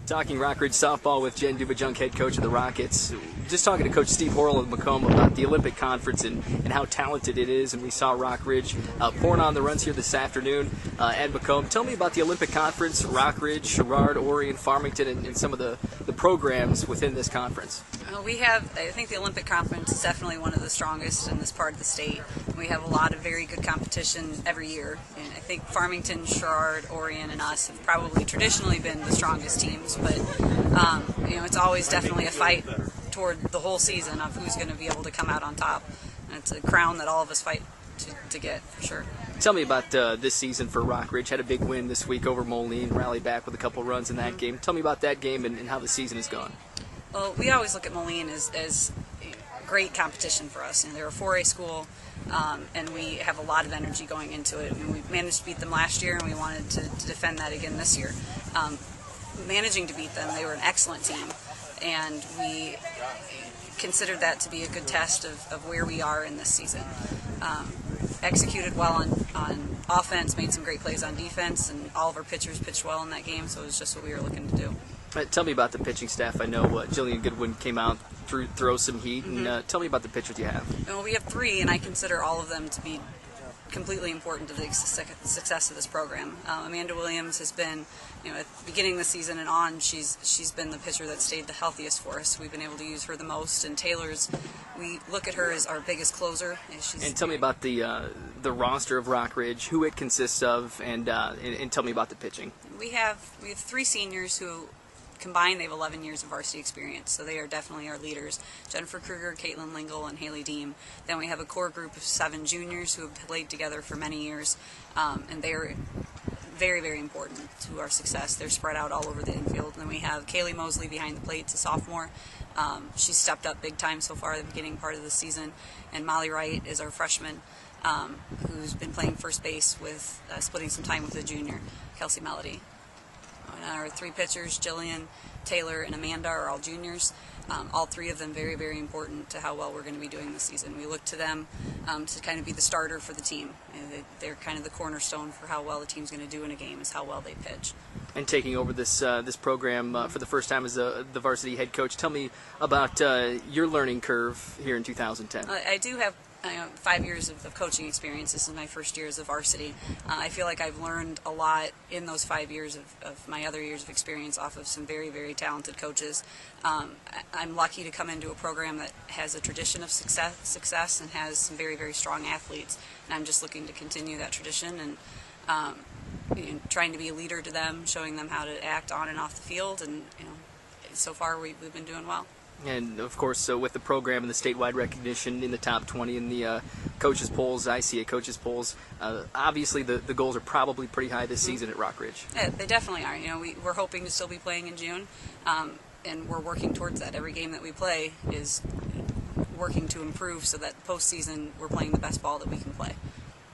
Talking Rockridge softball with Duyvejonck, head coach of the Rockets. Just talking to Coach Steve Horrell of Macomb about the Olympic Conference and how talented it is. And we saw Rockridge pouring on the runs here this afternoon at Macomb. Tell me about the Olympic Conference, Rockridge, Sherrard, Orion, Farmington, and some of the programs within this conference. I think the Olympic Conference is definitely one of the strongest in this part of the state. We have a lot of very good competition every year. And I think Farmington, Sherrard, Orion, and us have probably traditionally been the strongest teams. But, it's always definitely a fight toward the whole season of who's going to be able to come out on top. And it's a crown that all of us fight to get, for sure. Tell me about this season for Rockridge. Had a big win this week over Moline, rallied back with a couple runs in that game. Tell me about that game and how the season has gone. Well, we always look at Moline as great competition for us. They're a 4A school, and we have a lot of energy going into it. And we managed to beat them last year, and we wanted to defend that again this year. Managing to beat them, they were an excellent team, and we considered that to be a good test of where we are in this season. Executed well on offense, made some great plays on defense, and all of our pitchers pitched well in that game, so it was just what we were looking to do. Tell me about the pitching staff. I know Jillian Goodwin came out, throw some heat, and tell me about the pitchers you have. Well, we have 3, and I consider all of them to be completely important to the success of this program. Amanda Williams has been, at the beginning of the season and on, she's been the pitcher that stayed the healthiest for us. We've been able to use her the most, and we look at her as our biggest closer. And tell me about the roster of Rockridge, who it consists of, and tell me about the pitching. We have 3 seniors who combined, they have 11 years of varsity experience, so they are definitely our leaders. Jennifer Kruger, Caitlin Lingle, and Haley Deem. Then we have a core group of 7 juniors who have played together for many years, and they are very, very important to our success. They're spread out all over the infield. And then we have Kaylee Mosley behind the plate, a sophomore. She's stepped up big time so far at the beginning part of the season. And Molly Wright is our freshman, who's been playing first base with splitting some time with a junior, Kelsey Melody. Our 3 pitchers, Jillian, Taylor, and Amanda, are all juniors. All 3 of them very, very important to how well we're going to be doing this season. We look to them to kind of be the starter for the team. They're kind of the cornerstone for how well the team's going to do in a game, is how well they pitch. And taking over this program for the first time as the varsity head coach, tell me about your learning curve here in 2010. I do have 5 years of coaching experience. This is my first year as a varsity. I feel like I've learned a lot in those 5 years of my other years of experience off of some very, very talented coaches. I'm lucky to come into a program that has a tradition of success and has some very, very strong athletes. And I'm just looking to continue that tradition and trying to be a leader to them, showing them how to act on and off the field. And so far we've been doing well. And, of course, with the program and the statewide recognition in the top 20 in the coaches' polls, ICA coaches' polls, obviously the goals are probably pretty high this season at Rockridge. Yeah, they definitely are. We're hoping to still be playing in June, and we're working towards that. Every game that we play is working to improve so that postseason we're playing the best ball that we can play.